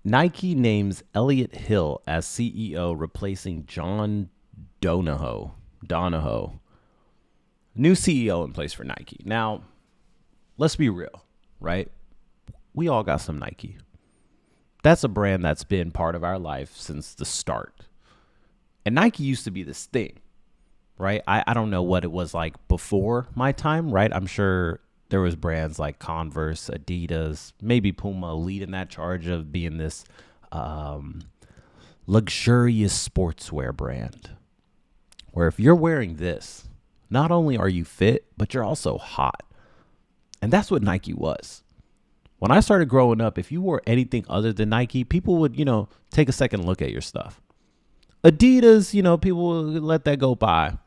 Nike names Elliott Hill as CEO, replacing John Donahoe. New CEO in place for Nike. Now, let's be real, right? We all got some Nike. That's a brand that's been part of our life since the start. And Nike used to be this thing, right? I don't know what it was like before my time, right? I'm sure there was brands like Converse, Adidas, maybe Puma leading that charge of being this luxurious sportswear brand. Where if you're wearing this, not only are you fit, but you're also hot. And that's what Nike was. When I started growing up, if you wore anything other than Nike, people would, take a second look at your stuff. Adidas, people would let that go by.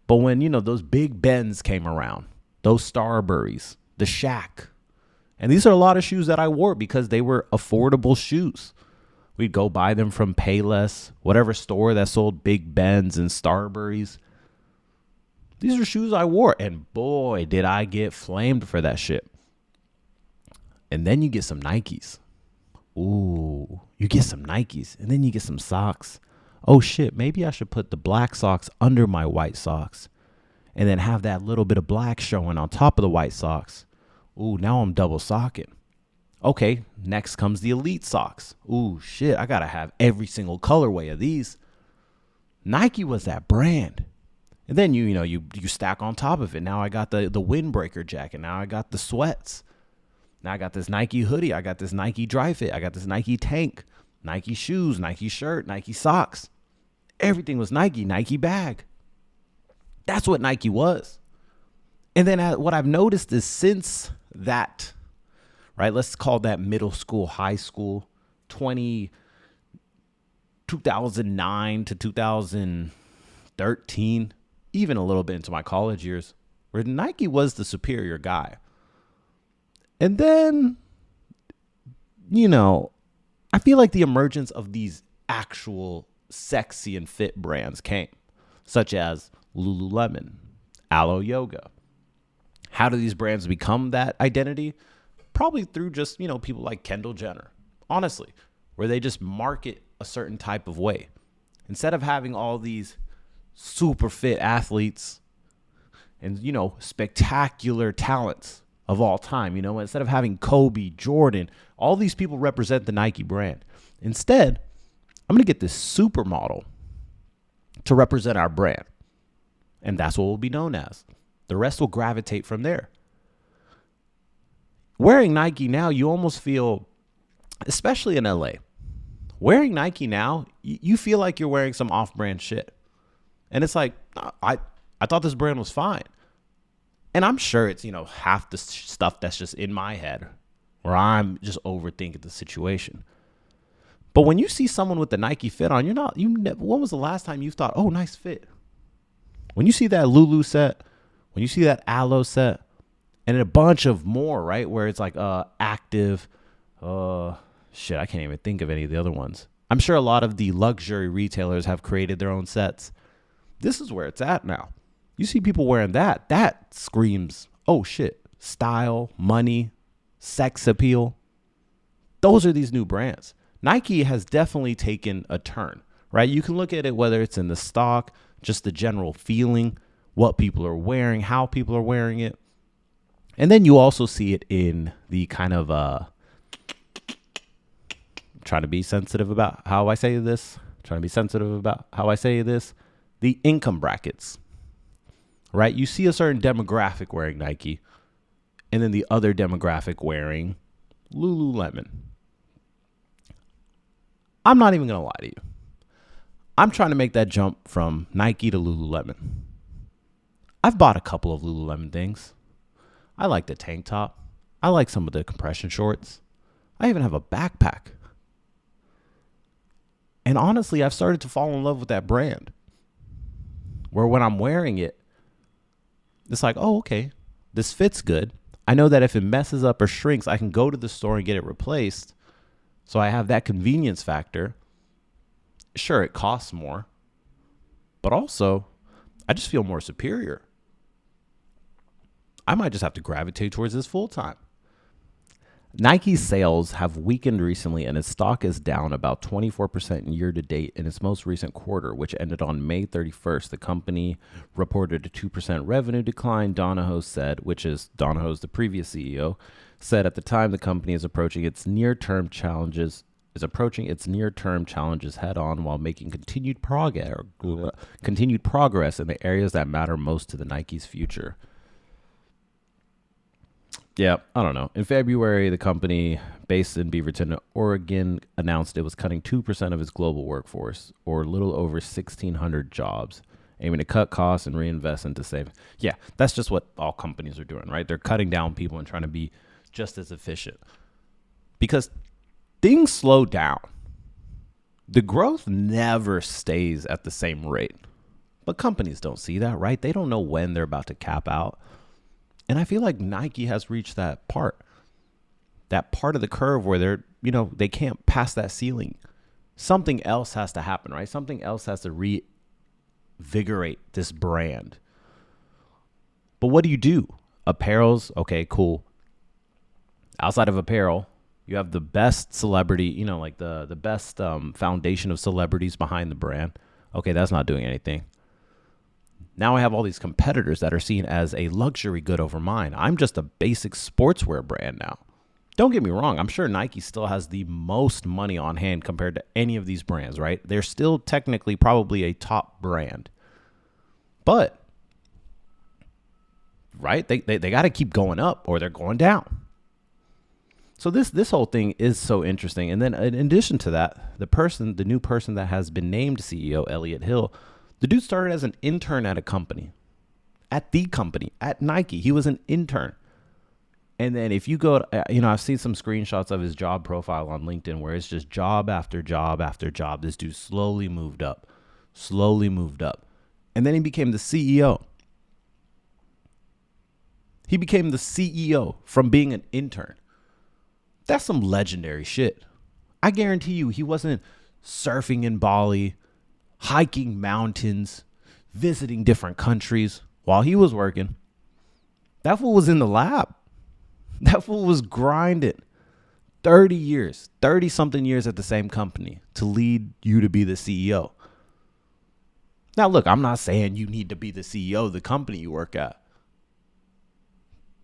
But when, those Big Bens came around, those Starburys, the Shaq, and these are a lot of shoes that I wore because they were affordable shoes. We'd go buy them from Payless, whatever store that sold Big Bens and Starburys. These are shoes I wore, and boy, did I get flamed for that shit. And then you get some Nikes. Ooh, you get some Nikes, and then you get some socks. Oh shit, maybe I should put the black socks under my white socks and then have that little bit of black showing on top of the white socks. Ooh, now I'm double socking. Okay, next comes the elite socks. Ooh, shit, I gotta have every single colorway of these. Nike was that brand. And then you stack on top of it. Now I got the windbreaker jacket. Now I got the sweats. Now I got this Nike hoodie. I got this Nike dry fit. I got this Nike tank, Nike shoes, Nike shirt, Nike socks. Everything was Nike, Nike bag. That's what Nike was. And then what I've noticed is since that, right, let's call that middle school, high school, 2009 to 2013, even a little bit into my college years, where Nike was the superior guy. And then, I feel like the emergence of these actual sexy and fit brands came, such as Lululemon, Alo Yoga. How do these brands become that identity? Probably through just, people like Kendall Jenner, honestly, where they just market a certain type of way. Instead of having all these super fit athletes and, spectacular talents of all time, instead of having Kobe, Jordan, all these people represent the Nike brand. Instead, I'm going to get this supermodel to represent our brand. And that's what we'll be known as. The rest will gravitate from there. Wearing Nike now, you almost feel, especially in LA, wearing Nike now, you feel like you're wearing some off-brand shit. And it's like, I thought this brand was fine. And I'm sure it's, half the stuff that's just in my head where I'm just overthinking the situation. But when you see someone with the Nike fit on, when was the last time you thought, oh, nice fit? When you see that Lulu set, when you see that Alo set, and a bunch of more, right? Where it's like active, shit, I can't even think of any of the other ones. I'm sure a lot of the luxury retailers have created their own sets. This is where it's at now. You see people wearing that screams, oh shit, style, money, sex appeal. Those are these new brands. Nike has definitely taken a turn, right? You can look at it, whether it's in the stock, just the general feeling, what people are wearing, how people are wearing it. And then you also see it in the kind of, trying to be sensitive about how I say this, the income brackets, right? You see a certain demographic wearing Nike and then the other demographic wearing Lululemon. I'm not even going to lie to you. I'm trying to make that jump from Nike to Lululemon. I've bought a couple of Lululemon things. I like the tank top. I like some of the compression shorts. I even have a backpack. And honestly, I've started to fall in love with that brand. Where when I'm wearing it, it's like, oh, okay, this fits good. I know that if it messes up or shrinks, I can go to the store and get it replaced. So I have that convenience factor. Sure, it costs more, but also I just feel more superior. I might just have to gravitate towards this full time. Nike's sales have weakened recently, and its stock is down about 24% year to date in its most recent quarter, which ended on May 31st. The company reported a 2% revenue decline. Donahoe said, which is Donahoe's the previous CEO, said at the time the company is approaching its near-term challenges head on while making continued progress in the areas that matter most to the Nike's future. Yeah, I don't know. In February, the company based in Beaverton, Oregon, announced it was cutting 2% of its global workforce, or a little over 1,600 jobs, aiming to cut costs and reinvest into savings. Yeah, that's just what all companies are doing, right? They're cutting down people and trying to be just as efficient. Because things slow down. The growth never stays at the same rate. But companies don't see that, right? They don't know when they're about to cap out. And I feel like Nike has reached that part of the curve where they can't pass that ceiling. Something else has to happen, right? Something else has to reinvigorate this brand. But what do? Apparel's, okay, cool. Outside of apparel, you have the best celebrity, like the best foundation of celebrities behind the brand. Okay, that's not doing anything. Now I have all these competitors that are seen as a luxury good over mine. I'm just a basic sportswear brand now. Don't get me wrong. I'm sure Nike still has the most money on hand compared to any of these brands, right? They're still technically probably a top brand. But, right, they got to keep going up or they're going down. So this whole thing is so interesting. And then in addition to that, the new person that has been named CEO, Elliot Hill, the dude started as an intern at at Nike. He was an intern. And then if you go, I've seen some screenshots of his job profile on LinkedIn where it's just job after job after job. This dude slowly moved up. And then he became the CEO. He became the CEO from being an intern. That's some legendary shit. I guarantee you he wasn't surfing in Bali, hiking mountains, visiting different countries while he was working. That fool was in the lab. That fool was grinding 30 something years at the same company to lead you to be the CEO. Now, look, I'm not saying you need to be the CEO of the company you work at.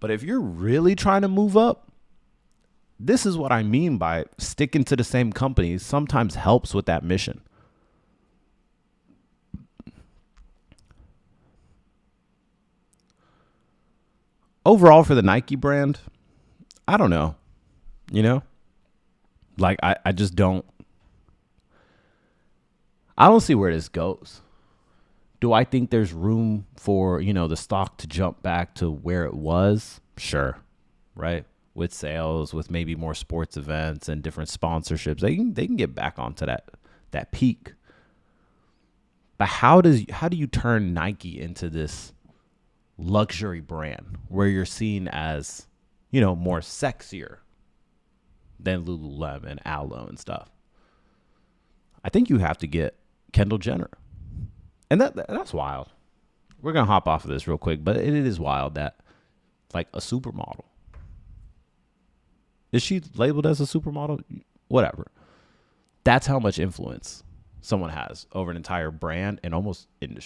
But if you're really trying to move up, this is what I mean by sticking to the same company sometimes helps with that mission. Overall for the Nike brand, I don't know, like I just don't see where this goes. Do I think there's room for, the stock to jump back to where it was? Sure. Right. With sales, with maybe more sports events and different sponsorships, they can get back onto that peak. But how do you turn Nike into this luxury brand where you're seen as, more sexier than Lululemon, Aloe, and stuff? I think you have to get Kendall Jenner. And that's wild. We're going to hop off of this real quick, but it is wild that like a supermodel. Is she labeled as a supermodel? Whatever. That's how much influence someone has over an entire brand and almost industry.